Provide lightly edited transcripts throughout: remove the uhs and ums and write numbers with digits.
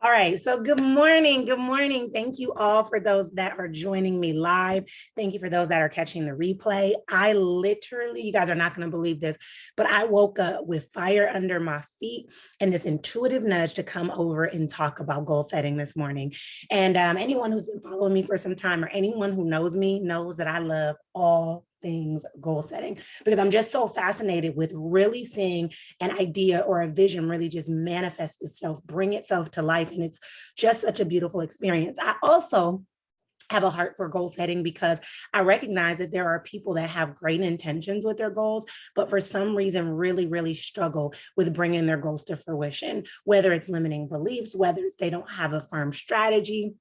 All right. So good morning. Good morning. Thank you all for those that are joining me live. Thank you for those that are catching the replay. I literally, you guys are not going to believe this, but I woke up with fire under my feet and this intuitive nudge to come over and talk about goal setting this morning. And anyone who's been following me for some time or anyone who knows me knows that I love all things goal setting because I'm just so fascinated with really seeing an idea or a vision really just manifest itself, bring itself to life. And it's just such a beautiful experience. I also have a heart for goal setting because I recognize that there are people that have great intentions with their goals, but for some reason really struggle with bringing their goals to fruition, whether it's limiting beliefs, whether it's they don't have a firm strategy,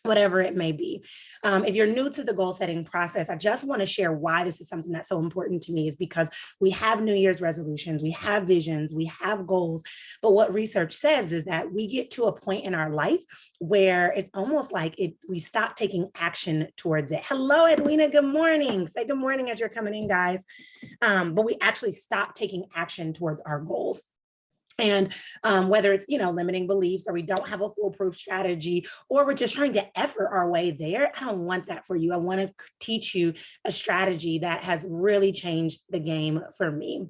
whatever it may be. If you're new to the goal setting process, I just want to share why this is something that's so important to me is because we have New Year's resolutions, we have visions, we have goals, but what research says is that we get to a point in our life where it's almost like we stop taking action towards it. Hello, Edwina, good morning. Say good morning as you're coming in, guys. But we actually stop taking action towards our goals. And whether it's, limiting beliefs or we don't have a foolproof strategy or we're just trying to effort our way there, I don't want that for you. I want to teach you a strategy that has really changed the game for me.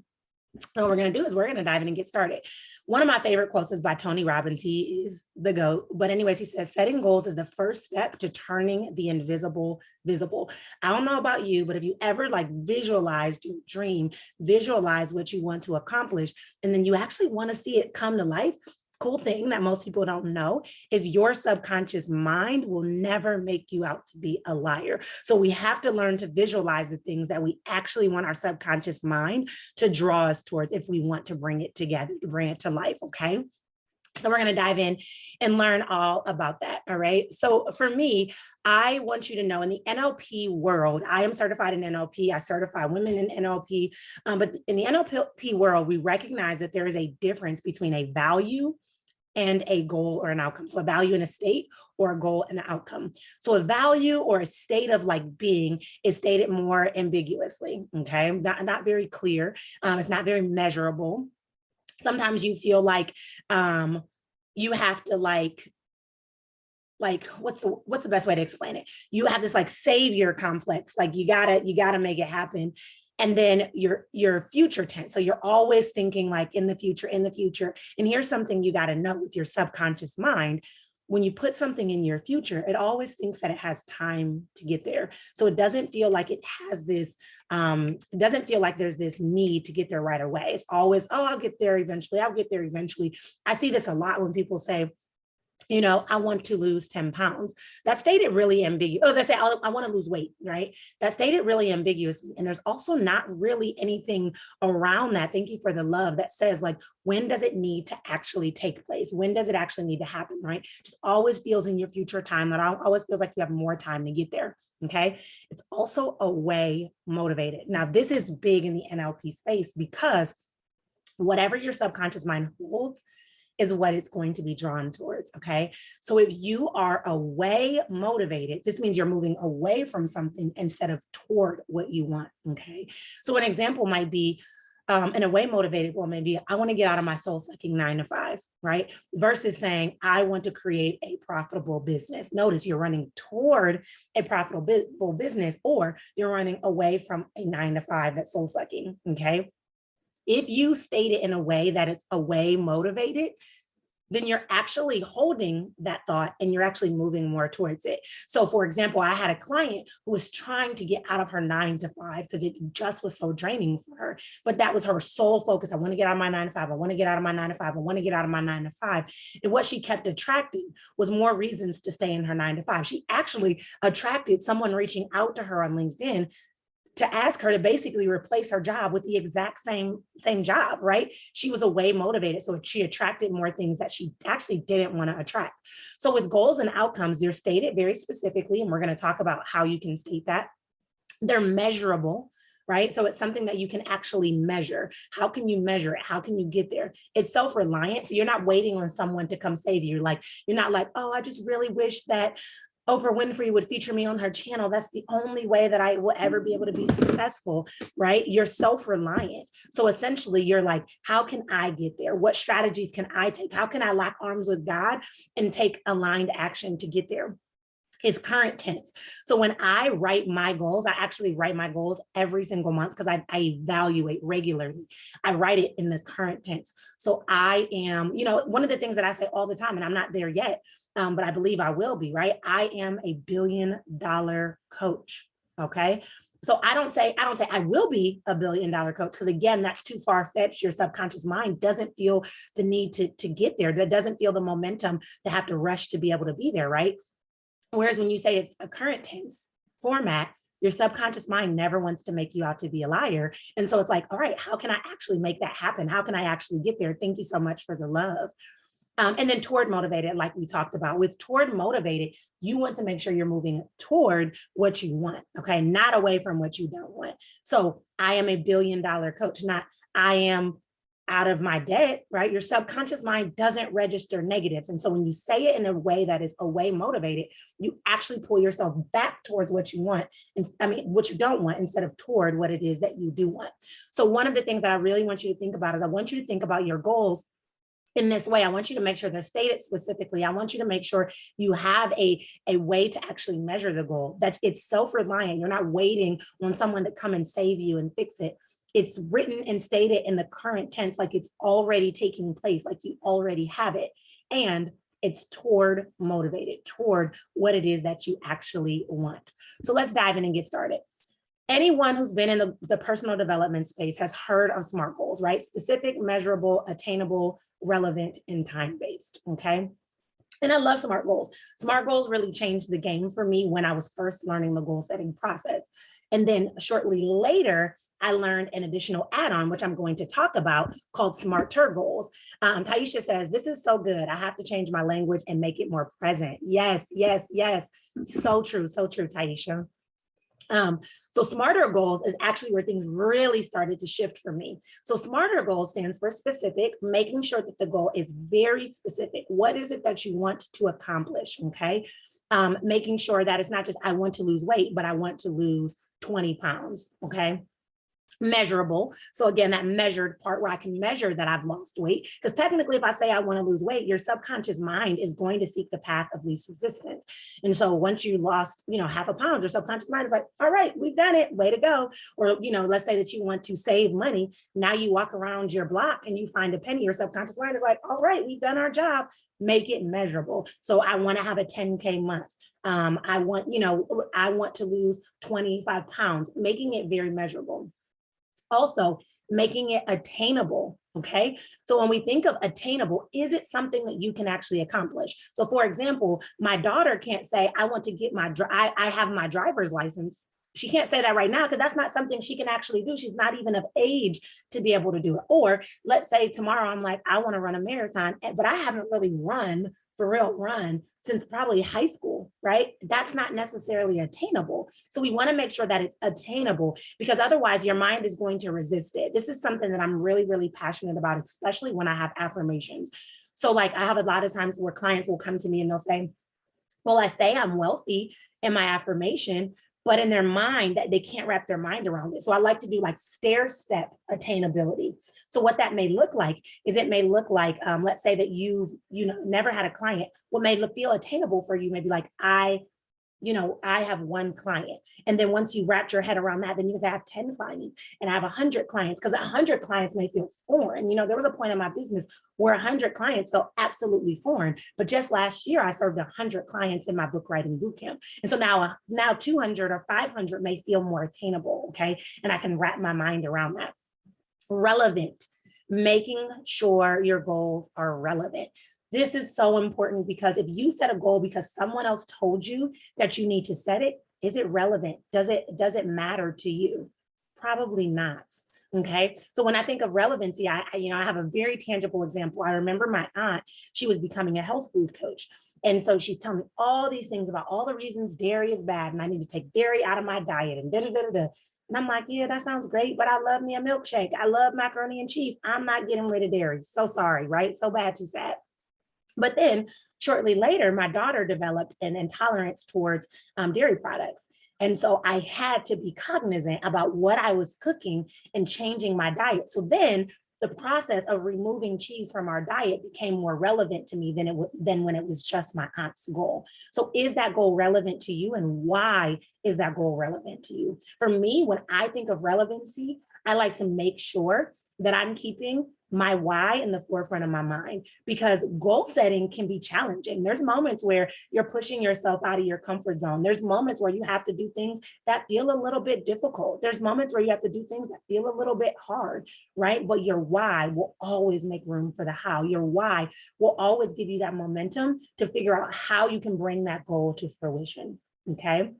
So what we're going to do is we're going to dive in and get started. One of my favorite quotes is by Tony Robbins. He is the GOAT. But anyways, he says, setting goals is the first step to turning the invisible visible. I don't know about you, but if you ever visualize your dream, visualize what you want to accomplish, and then you actually want to see it come to life, cool thing that most people don't know is your subconscious mind will never make you out to be a liar. So we have to learn to visualize the things that we actually want our subconscious mind to draw us towards if we want to bring it together, to bring it to life, okay? So we're going to dive in and learn all about that. All right. So for me, I want you to know in the NLP world, I am certified in NLP. I certify women in NLP. But in the NLP world, we recognize that there is a difference between a value and a goal or an outcome. So a value and a state or a goal and an outcome. So a value or a state of being is stated more ambiguously. Okay. Not very clear. It's not very measurable. Sometimes you feel like you have to what's the best way to explain it? You have this savior complex, you gotta make it happen. And then your future tense. So you're always thinking in the future. And here's something you gotta know with your subconscious mind. When you put something in your future, it always thinks that it has time to get there. So it doesn't feel like it has this, it doesn't feel like there's this need to get there right away. It's always, oh, I'll get there eventually. I'll get there eventually. I see this a lot when people say, I want to lose 10 pounds. That's stated really ambiguous. Oh, they say, I want to lose weight, right? That's stated really ambiguously. And there's also not really anything around that. Thank you for the love that says, when does it need to actually take place? When does it actually need to happen, right? Just always feels in your future time that always feels like you have more time to get there, okay? It's also a way motivated. Now, this is big in the NLP space because whatever your subconscious mind holds is what it's going to be drawn towards, okay? So if you are away motivated, this means you're moving away from something instead of toward what you want, okay? So an example might be, in a way motivated, well, maybe I want to get out of my soul-sucking 9-to-5, right? Versus saying, I want to create a profitable business. Notice you're running toward a profitable business, or you're running away from a 9-to-5 that's soul-sucking, okay? If you state it in a way that it's away motivated, then you're actually holding that thought and you're actually moving more towards it. So for example, I had a client who was trying to get out of her 9-to-5 because it just was so draining for her, but that was her sole focus. I want to get out of my 9-to-5. I want to get out of my 9-to-5. I want to get out of my 9-to-5. And what she kept attracting was more reasons to stay in her 9-to-5. She actually attracted someone reaching out to her on LinkedIn to ask her to basically replace her job with the exact same job, right? She was away motivated. So she attracted more things that she actually didn't want to attract. So with goals and outcomes, they're stated very specifically, and we're going to talk about how you can state that. They're measurable, right? So it's something that you can actually measure. How can you measure it? How can you get there? It's self-reliant. So you're not waiting on someone to come save you. You're not like, oh, I just really wish that Oprah Winfrey would feature me on her channel. That's the only way that I will ever be able to be successful, right? You're self-reliant. So essentially you're like, how can I get there? What strategies can I take? How can I lock arms with God and take aligned action to get there? Is current tense. So when I write my goals, I actually write my goals every single month because I evaluate regularly. I write it in the current tense. So I am, one of the things that I say all the time, and I'm not there yet, but I believe I will be, right? I am a $1 billion coach. Okay. So I don't say I will be a $1 billion coach, because again, that's too far fetched. Your subconscious mind doesn't feel the need to get there. That doesn't feel the momentum to have to rush to be able to be there, right? Whereas when you say it's a current tense format, your subconscious mind never wants to make you out to be a liar. And so it's like, all right, how can I actually make that happen? How can I actually get there? Thank you so much for the love. And then toward motivated, like we talked about. With toward motivated, you want to make sure you're moving toward what you want, okay? Not away from what you don't want. So I am a $1 billion coach, not I am out of my debt, right? Your subconscious mind doesn't register negatives. And so when you say it in a way that is away motivated, you actually pull yourself back towards what you want. And what you don't want, instead of toward what it is that you do want. So one of the things that I really want you to think about is I want you to think about your goals in this way. I want you to make sure they're stated specifically. I want you to make sure you have a way to actually measure the goal, that it's self-reliant. You're not waiting on someone to come and save you and fix it. It's written and stated in the current tense, like it's already taking place, like you already have it. And it's toward motivated, toward what it is that you actually want. So let's dive in and get started. Anyone who's been in the personal development space has heard of SMART goals, right? Specific, measurable, attainable, relevant, and time-based, okay? And I love SMART goals. SMART goals really changed the game for me when I was first learning the goal setting process. And then shortly later, I learned an additional add-on, which I'm going to talk about, called SMARTer goals. Taisha says, this is so good. I have to change my language and make it more present. Yes, yes, yes. So true, Taisha. So SMARTer goals is actually where things really started to shift for me. So SMARTer goals stands for specific, making sure that the goal is very specific. What is it that you want to accomplish, okay? Making sure that it's not just, I want to lose weight, but I want to lose 20 pounds, okay? Measurable. So again, that measured part where I can measure that I've lost weight. Because technically, if I say I want to lose weight, your subconscious mind is going to seek the path of least resistance. And so once you lost, half a pound, your subconscious mind is like, all right, we've done it, way to go. Or, let's say that you want to save money. Now you walk around your block and you find a penny, your subconscious mind is like, all right, we've done our job, make it measurable. So I want to have a 10K month. I want to lose 25 pounds, making it very measurable. Also, making it attainable, okay? So when we think of attainable, is it something that you can actually accomplish? So for example, my daughter can't say, I want to get I have my driver's license. She can't say that right now because that's not something she can actually do. She's not even of age to be able to do it. Or let's say tomorrow I'm like, I want to run a marathon, but I haven't really run since probably high school, right? That's not necessarily attainable. So we want to make sure that it's attainable, because otherwise your mind is going to resist it. This is something that I'm really, really passionate about, especially when I have affirmations. So like I have a lot of times where clients will come to me and they'll say, well, I say I'm wealthy in my affirmation, but in their mind that they can't wrap their mind around it. So I like to do like stair step attainability. So what that may look like is it may look like, let's say that you've never had a client. What may feel attainable for you may be like, I have one client. And then once you wrapped your head around that, then you can say, I have 10 clients and I have 100 clients, because 100 clients may feel foreign. There was a point in my business where 100 clients felt absolutely foreign. But just last year, I served 100 clients in my book writing bootcamp. And so now 200 or 500 may feel more attainable, okay? And I can wrap my mind around that. Relevant, making sure your goals are relevant. This is so important, because if you set a goal because someone else told you that you need to set it, is it relevant? Does it matter to you? Probably not. Okay. So when I think of relevancy, I have a very tangible example. I remember my aunt, she was becoming a health food coach. And so she's telling me all these things about all the reasons dairy is bad and I need to take dairy out of my diet and da da da da. And I'm like, yeah, that sounds great, but I love me a milkshake. I love macaroni and cheese. I'm not getting rid of dairy. So sorry, right? So bad, too sad. But then shortly later, my daughter developed an intolerance towards dairy products. And so I had to be cognizant about what I was cooking and changing my diet. So then the process of removing cheese from our diet became more relevant to me than when it was just my aunt's goal. So is that goal relevant to you, and why is that goal relevant to you? For me, when I think of relevancy, I like to make sure that I'm keeping my why in the forefront of my mind, because goal setting can be challenging. There's moments where you're pushing yourself out of your comfort zone. There's moments where you have to do things that feel a little bit difficult. There's moments where you have to do things that feel a little bit hard, right? But your why will always make room for the how. Your why will always give you that momentum to figure out how you can bring that goal to fruition, okay?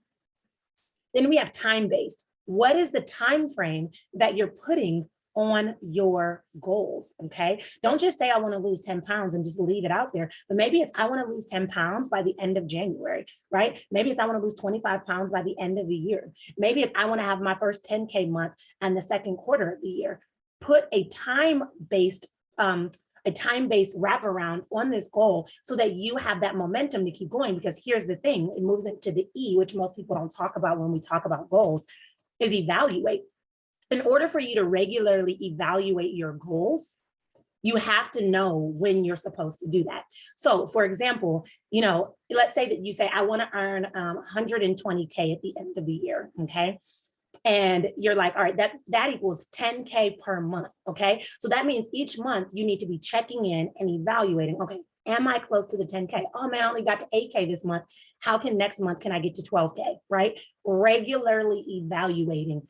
Then we have time-based. What is the time frame that you're putting on your goals, okay? Don't just say, I want to lose 10 pounds and just leave it out there. But maybe it's, I want to lose 10 pounds by the end of January, right? Maybe it's, I want to lose 25 pounds by the end of the year. Maybe it's, I want to have my first 10K month and the second quarter of the year. Put a time-based wraparound on this goal so that you have that momentum to keep going. Because here's the thing, it moves into the E, which most people don't talk about when we talk about goals, is evaluate. In order for you to regularly evaluate your goals, you have to know when you're supposed to do that. So for example, let's say that you say, I want to earn 120K at the end of the year, okay? And you're like, all right, that equals 10K per month, okay? So that means each month you need to be checking in and evaluating, okay, am I close to the 10K? Oh man, I only got to 8K this month. How can next month, can I get to 12K, right? Regularly evaluating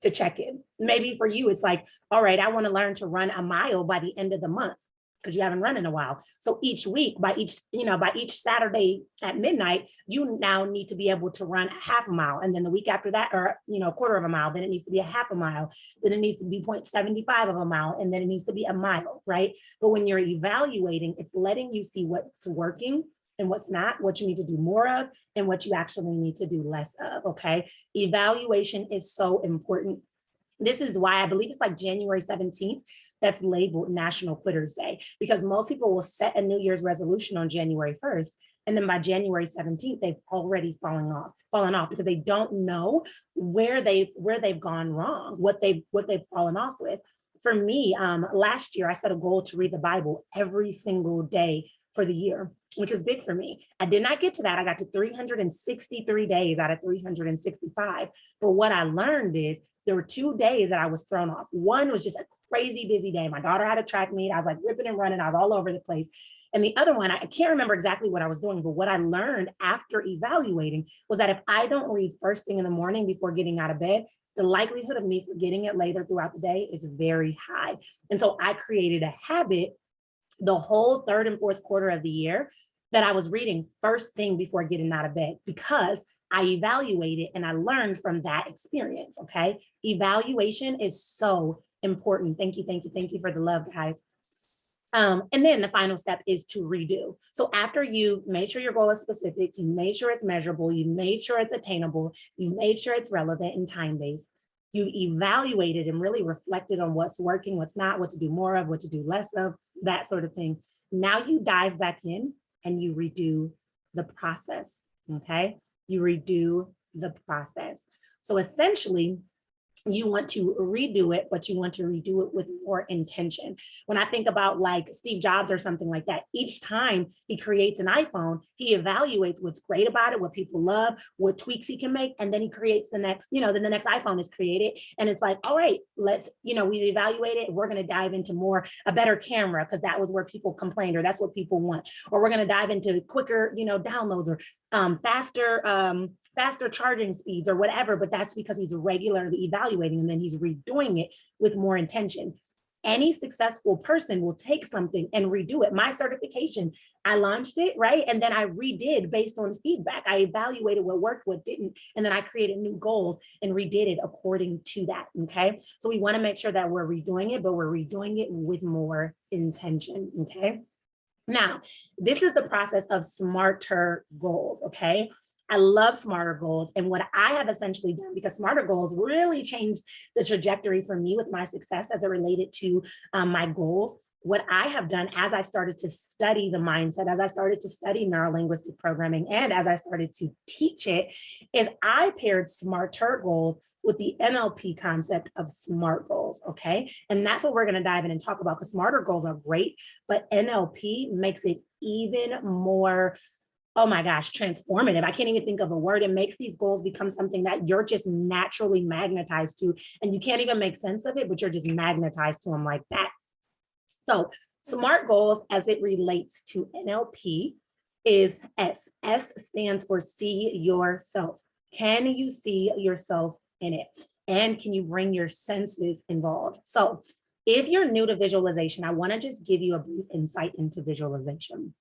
to check in. Maybe for you, it's like, all right, I want to learn to run a mile by the end of the month because you haven't run in a while. So each week, by each Saturday at midnight, you now need to be able to run a half a mile. And then the week after that, or a quarter of a mile, then it needs to be a half a mile. Then it needs to be 0.75 of a mile. And then it needs to be a mile, right? But when you're evaluating, it's letting you see what's working and what's not, what you need to do more of, and what you actually need to do less of, okay? Evaluation is so important. This is why I believe it's like January 17th, that's labeled National Quitters Day, because most people will set a New Year's resolution on January 1st. And then by January 17th, they've already fallen off because they don't know where they've gone wrong, what they've fallen off with. For me, last year, I set a goal to read the Bible every single day for the year, which was big for me. I did not get to that. I got to 363 days out of 365. But what I learned is there were 2 days that I was thrown off. One was just a crazy busy day. My daughter had a track meet. I was like ripping and running. I was all over the place. And the other one, I can't remember exactly what I was doing, but what I learned after evaluating was that if I don't read first thing in the morning before getting out of bed, the likelihood of me forgetting it later throughout the day is very high. And so I created a habit the whole third and fourth quarter of the year that I was reading first thing before getting out of bed, because I evaluated and I learned from that experience, okay? Evaluation is so important. Thank you for the love, guys. And then the final step is to redo. So after you've made sure your goal is specific, you made sure it's measurable, you made sure it's attainable, you made sure it's relevant and time-based, you evaluated and really reflected on what's working, what's not, what to do more of, what to do less of, that sort of thing. Now you dive back in and you redo the process, okay? You redo the process. So essentially, you want to redo it, but you want to redo it with more intention. When I think about like Steve Jobs or something like that, each time he creates an iPhone, he evaluates what's great about it, what people love, what tweaks he can make, and then he creates the next, then the next iPhone is created. And it's like, all right, let's, we evaluated it. We're going to dive into a better camera, because that was where people complained, or that's what people want. Or we're going to dive into quicker, downloads, or faster charging speeds or whatever, but that's because he's regularly evaluating and then he's redoing it with more intention. Any successful person will take something and redo it. My certification, I launched it, right? And then I redid based on feedback. I evaluated what worked, what didn't, and then I created new goals and redid it according to that, okay? So we wanna make sure that we're redoing it, but we're redoing it with more intention, okay? Now, this is the process of smarter goals, okay? I love smarter goals. And what I have essentially done, because smarter goals really changed the trajectory for me with my success as it related to my goals, what I have done as I started to study the mindset, as I started to study neurolinguistic programming, and as I started to teach it, is I paired SMARTER goals with the NLP concept of SMART goals, okay? And that's what we're gonna dive in and talk about, because SMARTER goals are great, but NLP makes it even more, oh my gosh, transformative. I can't even think of a word. It makes these goals become something that you're just naturally magnetized to, and you can't even make sense of it, but you're just magnetized to them like that. So SMART goals, as it relates to NLP, is S. S stands for see yourself. Can you see yourself in it? And can you bring your senses involved? So if you're new to visualization, I want to just give you a brief insight into visualization.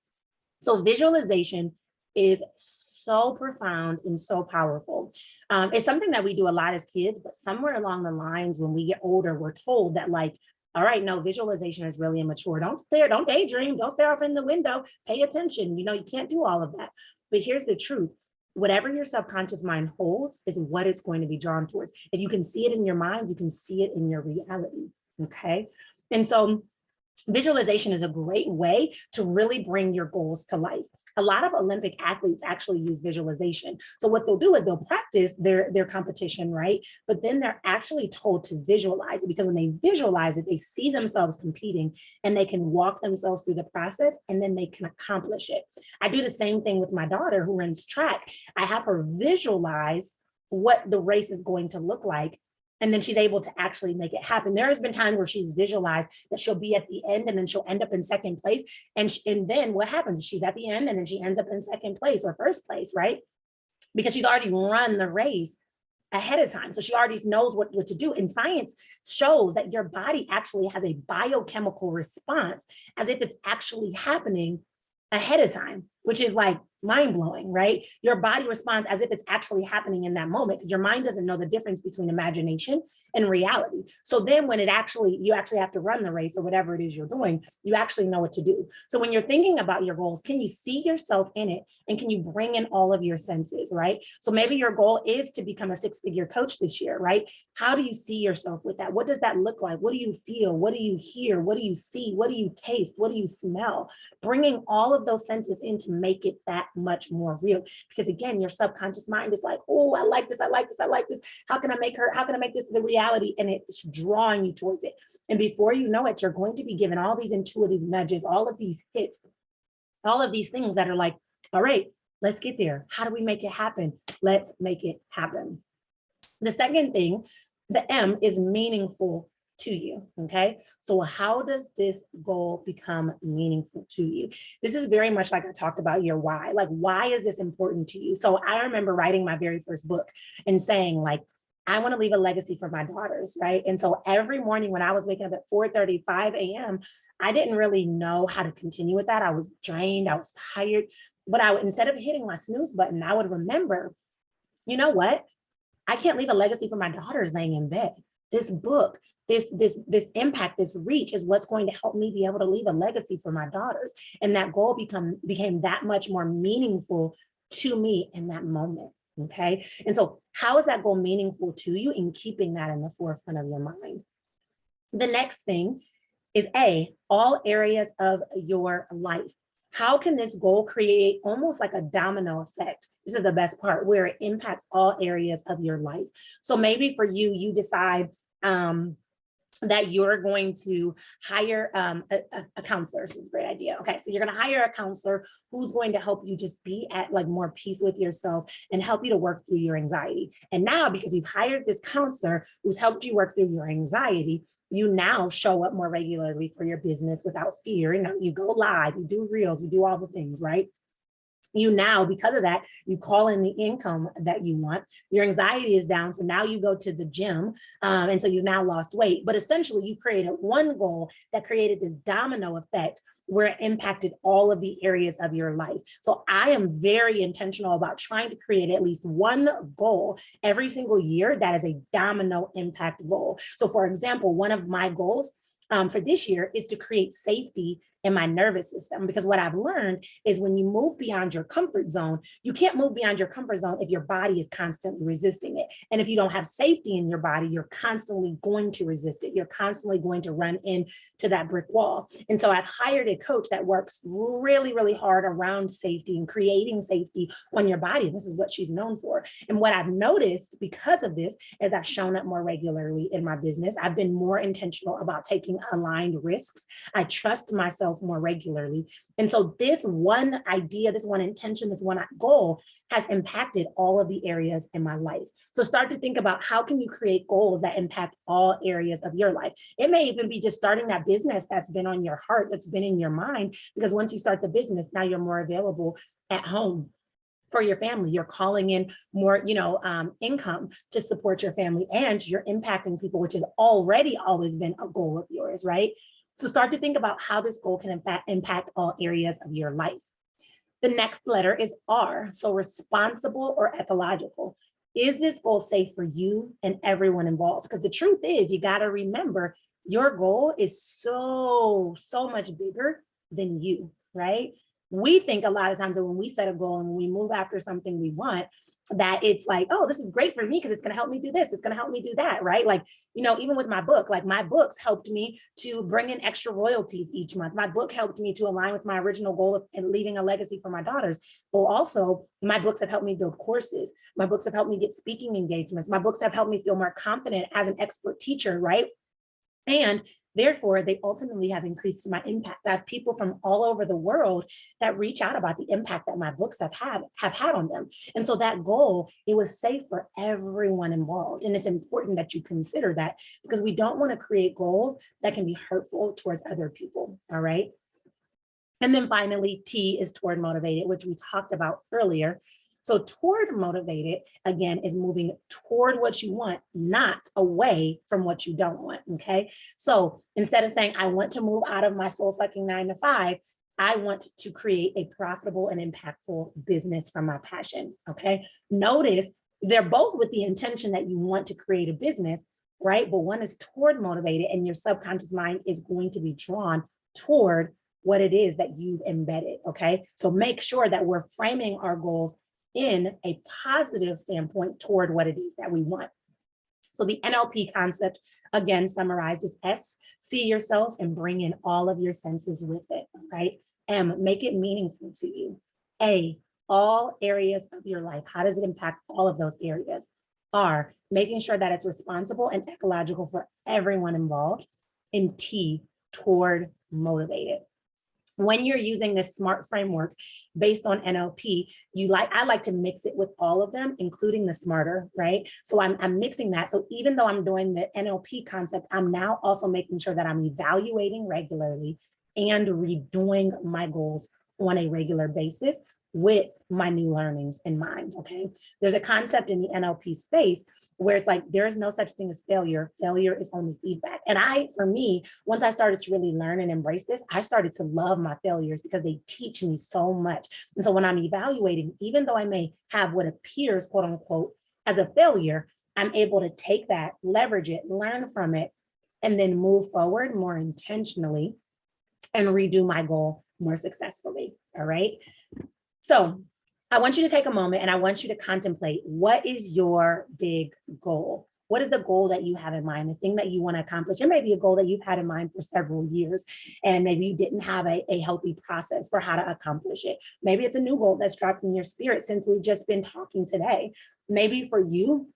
So visualization is so profound and so powerful. It's something that we do a lot as kids, but somewhere along the lines when we get older, we're told that, like, all right, no, visualization is really immature. Don't stare, don't daydream, don't stare off in the window, pay attention. You know, you can't do all of that. But here's the truth. Whatever your subconscious mind holds is what it's going to be drawn towards. If you can see it in your mind, you can see it in your reality, okay? And so visualization is a great way to really bring your goals to life. A lot of Olympic athletes actually use visualization. So what they'll do is they'll practice their competition, right? But then they're actually told to visualize it, because when they visualize it, they see themselves competing and they can walk themselves through the process, and then they can accomplish it. I do the same thing with my daughter who runs track. I have her visualize what the race is going to look like, and then she's able to actually make it happen. There has been times where she's visualized that she'll be at the end and then she'll end up in second place. And then what happens is she's at the end and then she ends up in second place or first place, right? Because she's already run the race ahead of time. So she already knows what to do. And science shows that your body actually has a biochemical response as if it's actually happening ahead of time, which is like mind-blowing, right? Your body responds as if it's actually happening in that moment, because your mind doesn't know the difference between imagination and reality. So then when you actually have to run the race or whatever it is you're doing, you actually know what to do. So when you're thinking about your goals, can you see yourself in it? And can you bring in all of your senses, right? So maybe your goal is to become a six-figure coach this year, right? How do you see yourself with that? What does that look like? What do you feel? What do you hear? What do you see? What do you taste? What do you smell? Bringing all of those senses in to make it that much more real. Because again, your subconscious mind is like, oh, I like this, I like this, I like this. How can I make this the reality? And it's drawing you towards it. And before you know it, you're going to be given all these intuitive nudges, all of these hits, all of these things that are like, all right, let's get there. How do we make it happen? Let's make it happen. The second thing, the M, is meaningful to you, okay? So how does this goal become meaningful to you? This is very much like I talked about your why. Like, why is this important to you? So I remember writing my very first book and saying, like, I want to leave a legacy for my daughters, right? And so every morning when I was waking up at 4:35 a.m., I didn't really know how to continue with that. I was drained, I was tired, but instead of hitting my snooze button, I would remember, you know what? I can't leave a legacy for my daughters laying in bed. This book, this impact, this reach is what's going to help me be able to leave a legacy for my daughters. And that goal became that much more meaningful to me in that moment, okay? And so how is that goal meaningful to you in keeping that in the forefront of your mind? The next thing is A, all areas of your life. How can this goal create almost like a domino effect? This is the best part, where it impacts all areas of your life. So maybe for you, you decide that you're going to hire a counselor. This is a great idea. Okay, so you're going to hire a counselor who's going to help you just be at like more peace with yourself and help you to work through your anxiety. And now, because you've hired this counselor who's helped you work through your anxiety, you now show up more regularly for your business without fear. You know, you go live, you do reels, you do all the things, right? You now, because of that, you call in the income that you want. Your anxiety is down. So now you go to the gym. And so you've now lost weight. But essentially, you created one goal that created this domino effect where it impacted all of the areas of your life. So I am very intentional about trying to create at least one goal every single year that is a domino impact goal. So for example, one of my goals for this year is to create safety in my nervous system. Because what I've learned is when you move beyond your comfort zone, you can't move beyond your comfort zone if your body is constantly resisting it. And if you don't have safety in your body, you're constantly going to resist it. You're constantly going to run into that brick wall. And so I've hired a coach that works really, really hard around safety and creating safety on your body. This is what she's known for. And what I've noticed because of this is I've shown up more regularly in my business. I've been more intentional about taking aligned risks. I trust myself more regularly. And so this one idea, this one intention, this one goal has impacted all of the areas in my life. So start to think about how can you create goals that impact all areas of your life. It may even be just starting that business that's been on your heart, that's been in your mind, because once you start the business, now you're more available at home for your family. You're calling in more, income to support your family, and you're impacting people, which has already always been a goal of yours, right? So start to think about how this goal can impact all areas of your life. The next letter is R, so responsible or ecological. Is this goal safe for you and everyone involved? Because the truth is, you got to remember your goal is so much bigger than you, right? We think a lot of times that when we set a goal and we move after something we want, that it's like, oh, this is great for me because it's going to help me do this. It's going to help me do that, right? Like, even with my book, like my books helped me to bring in extra royalties each month. My book helped me to align with my original goal of leaving a legacy for my daughters. But also my books have helped me build courses. My books have helped me get speaking engagements. My books have helped me feel more confident as an expert teacher, right? And therefore, they ultimately have increased my impact. I have people from all over the world that reach out about the impact that my books have had on them. And so that goal, it was safe for everyone involved. And it's important that you consider that, because we don't want to create goals that can be hurtful towards other people. All right. And then finally, T is toward motivated, which we talked about earlier. So toward motivated, again, is moving toward what you want, not away from what you don't want, okay? So instead of saying, I want to move out of my soul-sucking 9-to-5, I want to create a profitable and impactful business from my passion, okay? Notice they're both with the intention that you want to create a business, right? But one is toward motivated, and your subconscious mind is going to be drawn toward what it is that you've embedded, okay? So make sure that we're framing our goals in a positive standpoint toward what it is that we want. So the NLP concept, again, summarized is S, see yourself and bring in all of your senses with it, right? M, make it meaningful to you. A, all areas of your life. How does it impact all of those areas? R, making sure that it's responsible and ecological for everyone involved. And T, toward motivated. When you're using this SMART framework based on NLP, I like to mix it with all of them, including the smarter, right? So I'm mixing that. So even though I'm doing the NLP concept, I'm now also making sure that I'm evaluating regularly and redoing my goals on a regular basis with my new learnings in mind, okay? There's a concept in the NLP space where it's like, there is no such thing as failure. Failure is only feedback. And for me, once I started to really learn and embrace this, I started to love my failures because they teach me so much. And so when I'm evaluating, even though I may have what appears, quote unquote, as a failure, I'm able to take that, leverage it, learn from it, and then move forward more intentionally and redo my goal more successfully, all right? So I want you to take a moment and I want you to contemplate, what is your big goal? What is the goal that you have in mind, the thing that you want to accomplish? It may be a goal that you've had in mind for several years, and maybe you didn't have a healthy process for how to accomplish it. Maybe it's a new goal that's dropped in your spirit since we've just been talking today. Maybe for you,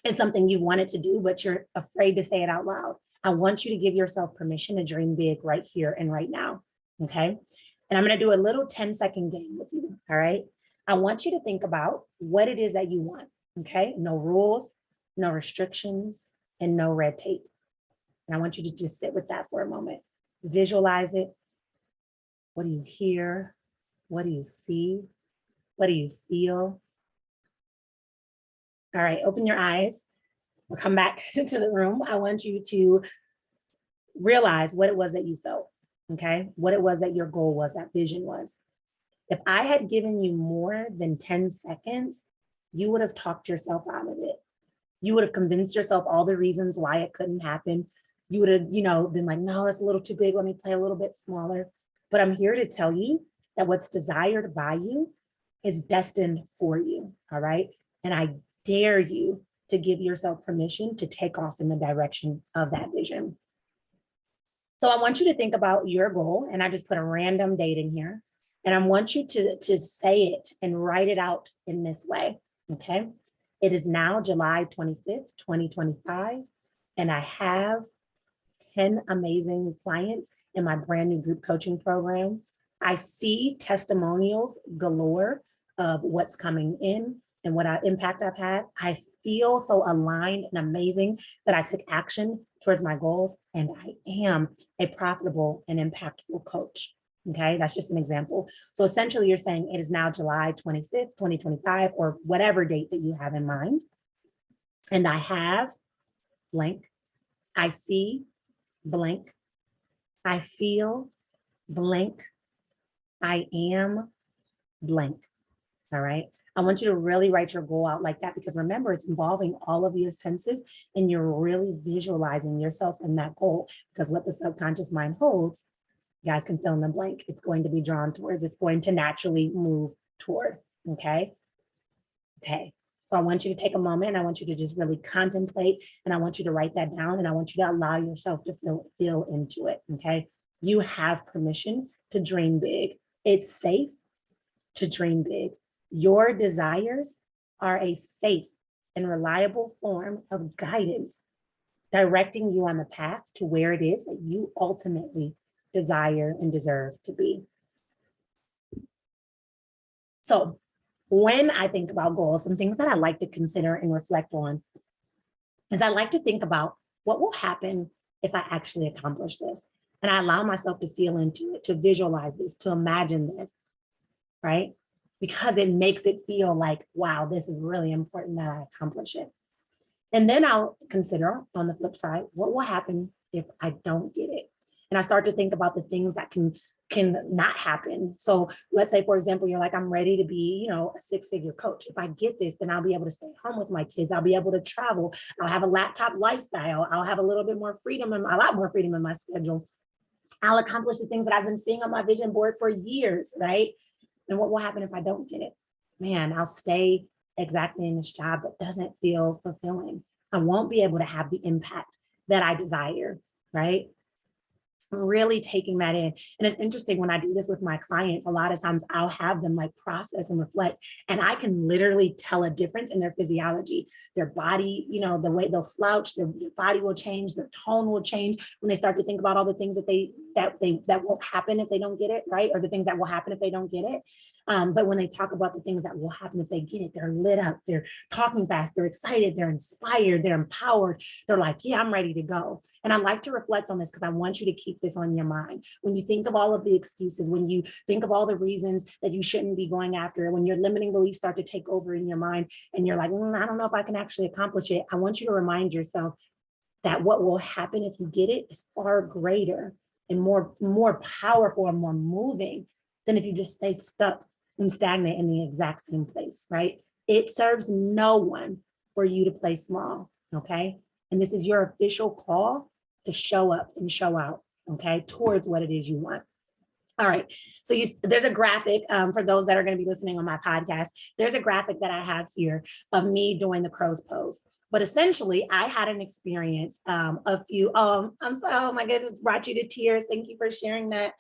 it's something you've wanted to do, but you're afraid to say it out loud. I want you to give yourself permission to dream big right here and right now, okay? And I'm going to do a little 10-second game with you, all right? I want you to think about what it is that you want, okay? No rules, no restrictions, and no red tape. And I want you to just sit with that for a moment. Visualize it. What do you hear? What do you see? What do you feel? All right, open your eyes. We'll come back into the room. I want you to realize what it was that you felt. Okay, what it was that your goal was, that vision was. If I had given you more than 10 seconds, you would have talked yourself out of it. You would have convinced yourself all the reasons why it couldn't happen. you would have, been like, no, that's a little too big. Let me play a little bit smaller. But I'm here to tell you that what's desired by you is destined for you. All right. And I dare you to give yourself permission to take off in the direction of that vision. So I want you to think about your goal, and I just put a random date in here. And I want you to say it and write it out in this way, okay? It is now July 25th, 2025, and I have 10 amazing clients in my brand new group coaching program. I see testimonials galore of what's coming in and what impact I've had. I feel so aligned and amazing that I took action towards my goals, and I am a profitable and impactful coach. Okay, that's just an example. So essentially you're saying it is now July 25th, 2025, or whatever date that you have in mind. And I have blank, I see blank, I feel blank, I am blank. All right. I want you to really write your goal out like that, because remember, it's involving all of your senses and you're really visualizing yourself in that goal, because what the subconscious mind holds, you guys can fill in the blank. It's going to be drawn towards, it's going to naturally move toward. Okay. Okay. So I want you to take a moment. I want you to just really contemplate, and I want you to write that down, and I want you to allow yourself to feel into it. Okay. You have permission to dream big. It's safe to dream big. Your desires are a safe and reliable form of guidance, directing you on the path to where it is that you ultimately desire and deserve to be. So when I think about goals, some things that I like to consider and reflect on is I like to think about what will happen if I actually accomplish this. And I allow myself to feel into it, to visualize this, to imagine this, right? Because it makes it feel like, wow, this is really important that I accomplish it. And then I'll consider on the flip side, what will happen if I don't get it? And I start to think about the things that can not happen. So let's say, for example, you're like, I'm ready to be, a 6-figure coach. If I get this, then I'll be able to stay home with my kids. I'll be able to travel. I'll have a laptop lifestyle. I'll have a little bit more freedom and a lot more freedom in my schedule. I'll accomplish the things that I've been seeing on my vision board for years, right? And what will happen if I don't get it? Man, I'll stay exactly in this job that doesn't feel fulfilling. I won't be able to have the impact that I desire, right? Really taking that in. And it's interesting when I do this with my clients, a lot of times I'll have them like process and reflect, and I can literally tell a difference in their physiology, their body, the way they'll slouch, their body will change, their tone will change when they start to think about all the things that won't happen if they don't get it, right? Or the things that will happen if they don't get it. But when they talk about the things that will happen if they get it, they're lit up, they're talking fast, they're excited, they're inspired, they're empowered. They're like, yeah, I'm ready to go. And I like to reflect on this because I want you to keep this on your mind. When you think of all of the excuses, when you think of all the reasons that you shouldn't be going after it, when your limiting beliefs start to take over in your mind and you're like, I don't know if I can actually accomplish it. I want you to remind yourself that what will happen if you get it is far greater and more powerful and more moving than if you just stay stuck and stagnant in the exact same place, right? It serves no one for you to play small, okay? And this is your official call to show up and show out, okay, towards what it is you want. All right, so there's a graphic for those that are going to be listening on my podcast. There's a graphic that I have here of me doing the crow's pose. But essentially, I had an experience oh my goodness, brought you to tears. Thank you for sharing that.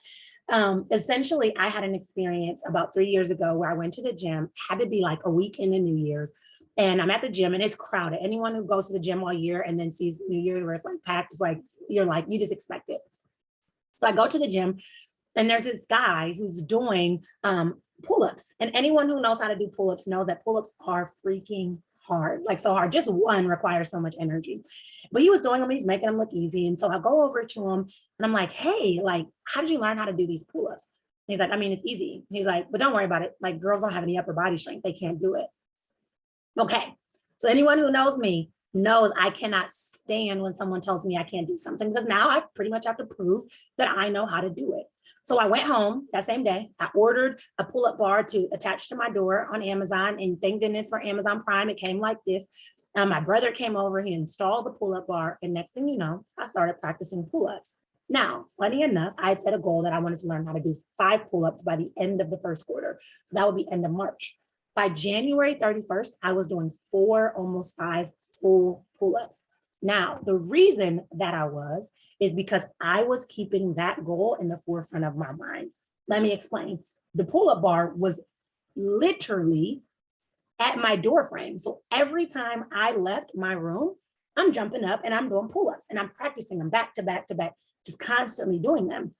Essentially, I had an experience about 3 years ago where I went to the gym, had to be like a week into New Year's. And I'm at the gym and it's crowded. Anyone who goes to the gym all year and then sees New Year's where it's like packed, it's like, you just expect it. So I go to the gym and there's this guy who's doing pull-ups. And anyone who knows how to do pull-ups knows that pull-ups are freaking hard, like so hard. Just one requires so much energy. But he was doing them, he's making them look easy. And so I go over to him and I'm like, hey, like, how did you learn how to do these pull-ups? He's like, I mean, it's easy. He's like, but don't worry about it. Like, girls don't have any upper body strength. They can't do it. Okay. So anyone who knows me knows I cannot stand when someone tells me I can't do something, because now I pretty much have to prove that I know how to do it. So I went home that same day. I ordered a pull-up bar to attach to my door on Amazon, and thank goodness for Amazon Prime, it came like this. My brother came over, he installed the pull-up bar, and next thing you know, I started practicing pull-ups. Now, funny enough, I had set a goal that I wanted to learn how to do 5 pull-ups by the end of the first quarter. So that would be end of March. By January 31st, I was doing 4, almost 5 full pull-ups. Now, the reason that I was is because I was keeping that goal in the forefront of my mind. Let me explain. The pull-up bar was literally at my door frame. So every time I left my room, I'm jumping up and I'm doing pull-ups and I'm practicing them back to back to back, just constantly doing them.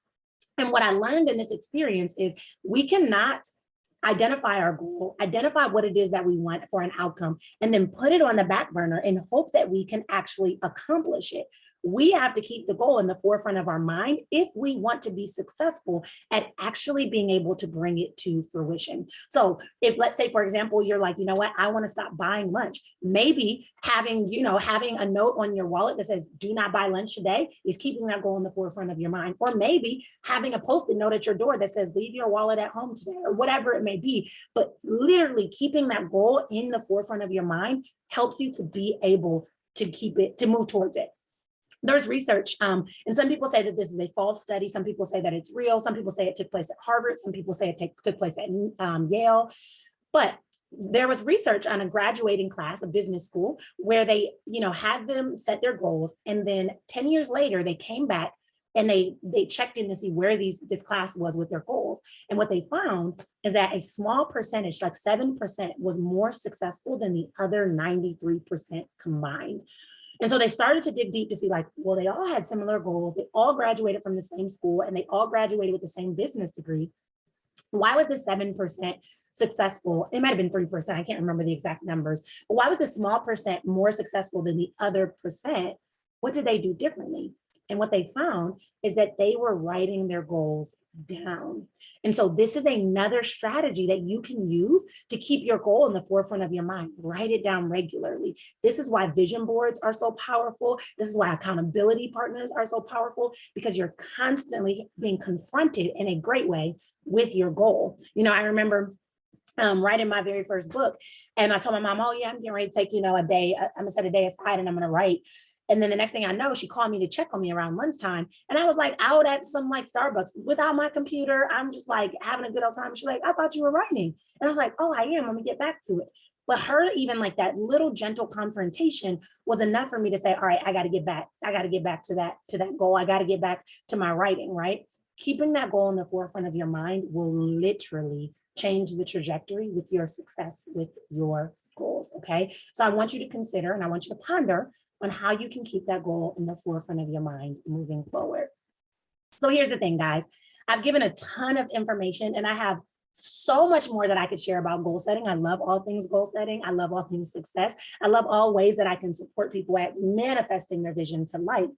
And what I learned in this experience is we cannot identify our goal, identify what it is that we want for an outcome, and then put it on the back burner and hope that we can actually accomplish it. We have to keep the goal in the forefront of our mind if we want to be successful at actually being able to bring it to fruition. So if, let's say, for example, you're like, you know what, I want to stop buying lunch. Maybe having a note on your wallet that says, do not buy lunch today, is keeping that goal in the forefront of your mind. Or maybe having a Post-it note at your door that says, leave your wallet at home today, or whatever it may be. But literally keeping that goal in the forefront of your mind helps you to be able to keep it, to move towards it. There's research, and some people say that this is a false study. Some people say that it's real. Some people say it took place at Harvard. Some people say it took place at Yale. But there was research on a graduating class, a business school, where they, had them set their goals. And then 10 years later, they came back and they checked in to see where this class was with their goals. And what they found is that a small percentage, like 7%, was more successful than the other 93% combined. And so they started to dig deep to see, like, well, they all had similar goals. They all graduated from the same school and they all graduated with the same business degree. Why was this 7% successful? It might have been 3%. I can't remember the exact numbers. But why was the small percent more successful than the other percent? What did they do differently? And what they found is that they were writing their goals down. And so this is another strategy that you can use to keep your goal in the forefront of your mind. Write it down regularly. This is why vision boards are so powerful. This is why accountability partners are so powerful, because you're constantly being confronted in a great way with your goal. I remember writing my very first book, and I told my mom, oh yeah, I'm getting ready to take, a day, I'm gonna set a day aside and I'm gonna write. And then the next thing I know, she called me to check on me around lunchtime. And I was like out at some Starbucks without my computer. I'm just like having a good old time. She's like, I thought you were writing. And I was like, oh, I am. I'm gonna get back to it. But her, even like that little gentle confrontation was enough for me to say, all right, I got to get back. I got to get back to that goal. I got to get back to my writing, right? Keeping that goal in the forefront of your mind will literally change the trajectory with your success with your goals, okay? So I want you to consider, and I want you to ponder on how you can keep that goal in the forefront of your mind moving forward. So here's the thing, guys. I've given a ton of information and I have so much more that I could share about goal setting. I love all things goal setting. I love all things success. I love all ways that I can support people at manifesting their vision to life.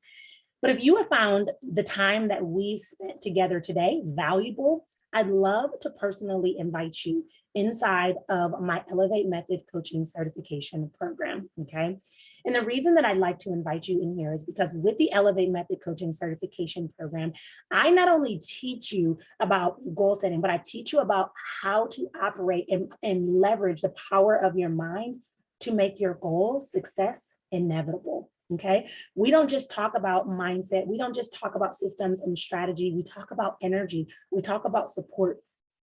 But if you have found the time that we've spent together today valuable, I'd love to personally invite you inside of my Elevate Method Coaching Certification Program, okay? And the reason that I'd like to invite you in here is because with the Elevate Method Coaching Certification Program, I not only teach you about goal setting, but I teach you about how to operate and leverage the power of your mind to make your goals, success, inevitable. Okay, we don't just talk about mindset. We don't just talk about systems and strategy. We talk about energy. We talk about support.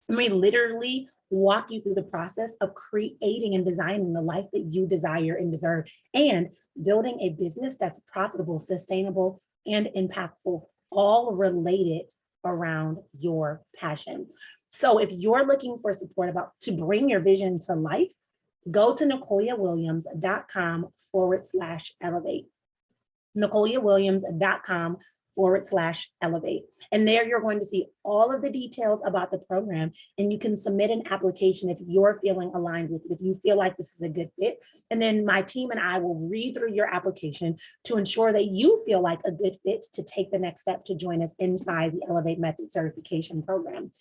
And we literally walk you through the process of creating and designing the life that you desire and deserve, and building a business that's profitable, sustainable, and impactful, all related around your passion. So if you're looking for support to bring your vision to life, go to NicoliaWilliams.com/elevate. NicoliaWilliams.com/elevate. And there you're going to see all of the details about the program, and you can submit an application if you're feeling aligned with it, if you feel like this is a good fit. And then my team and I will read through your application to ensure that you feel like a good fit to take the next step to join us inside the Elevate Method Certification Program.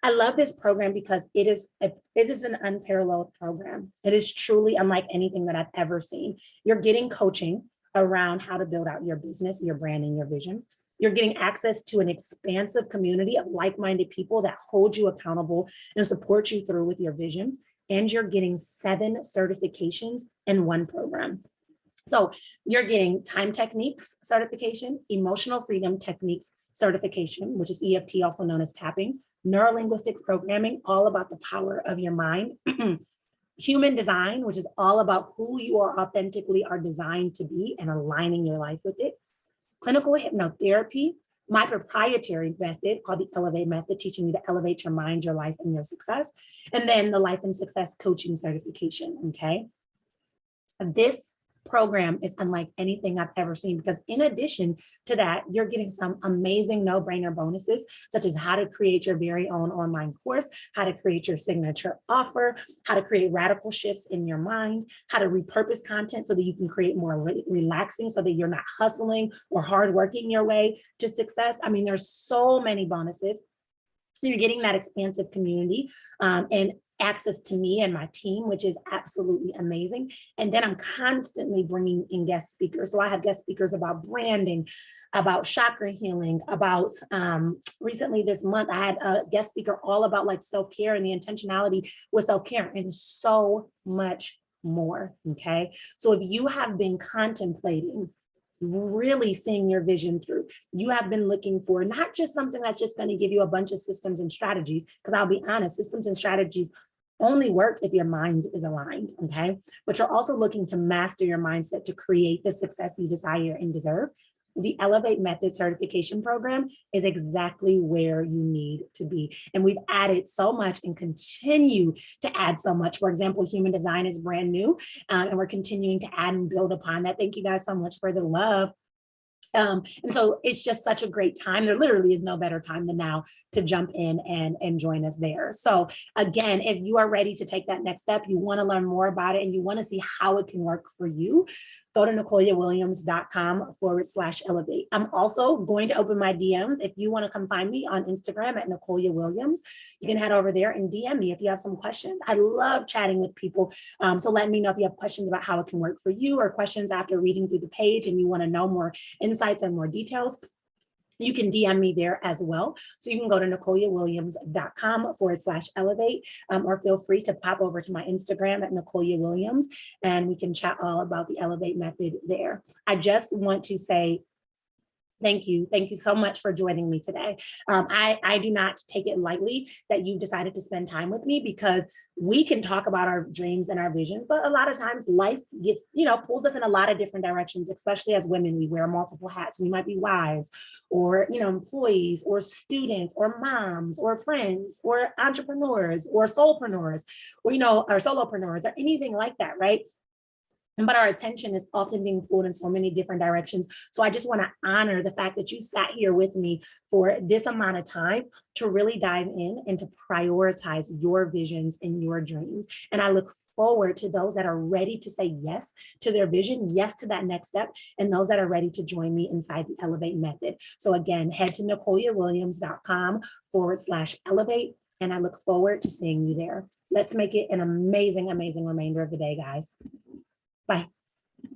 I love this program because it is an unparalleled program. It is truly unlike anything that I've ever seen. You're getting coaching around how to build out your business, your brand, and your vision. You're getting access to an expansive community of like-minded people that hold you accountable and support you through with your vision. and you're getting 7 certifications in one program. So you're getting time techniques certification, emotional freedom techniques certification, which is EFT, also known as tapping, neurolinguistic programming, all about the power of your mind, human design, which is all about who you are authentically are designed to be and aligning your life with it, clinical hypnotherapy, my proprietary method called the Elevate Method, teaching you to elevate your mind, your life, and your success, and then the Life and Success Coaching certification, okay? This program is unlike anything I've ever seen, because in addition to that, you're getting some amazing no-brainer bonuses, such as how to create your very own online course, how to create your signature offer, how to create radical shifts in your mind, how to repurpose content so that you can create more relaxing, so that you're not hustling or hard working your way to success. I mean, there's so many bonuses. You're getting that expansive community and access to me and my team, which is absolutely amazing. And then I'm constantly bringing in guest speakers. So I have guest speakers about branding, about chakra healing, about recently this month, I had a guest speaker all about like self-care and the intentionality with self-care and so much more, okay? So if you have been contemplating really seeing your vision through, you have been looking for not just something that's just going to give you a bunch of systems and strategies, because I'll be honest, systems and strategies only work if your mind is aligned, okay? But you're also looking to master your mindset to create the success you desire and deserve. The Elevate Method certification program is exactly where you need to be. And we've added so much and continue to add so much. For example, human design is brand new, and we're continuing to add and build upon that. Thank you guys so much for the love. And so it's just such a great time. There literally is no better time than now to jump in and join us there. So again, if you are ready to take that next step, you want to learn more about it and you want to see how it can work for you, go to NicoliaWilliams.com/elevate. I'm also going to open my DMs. If you want to come find me on Instagram at Nicolia Williams, you can head over there and DM me if you have some questions. I love chatting with people. So let me know if you have questions about how it can work for you or questions after reading through the page and you want to know more insights and more details. You can DM me there as well. So you can go to NicoliaWilliams.com/elevate, or feel free to pop over to my Instagram at Nicolia Williams and we can chat all about the Elevate Method there. I just want to say thank you. Thank you so much for joining me today. I do not take it lightly that you've decided to spend time with me, because we can talk about our dreams and our visions, but a lot of times life gets, pulls us in a lot of different directions, especially as women. We wear multiple hats. We might be wives or, employees or students or moms or friends or entrepreneurs or soulpreneurs or, or solopreneurs or anything like that, right? But our attention is often being pulled in so many different directions. So I just want to honor the fact that you sat here with me for this amount of time to really dive in and to prioritize your visions and your dreams. And I look forward to those that are ready to say yes to their vision, yes to that next step, and those that are ready to join me inside the Elevate Method. So again, head to NicoliaWilliams.com/elevate, and I look forward to seeing you there. Let's make it an amazing, amazing remainder of the day, guys. Bye.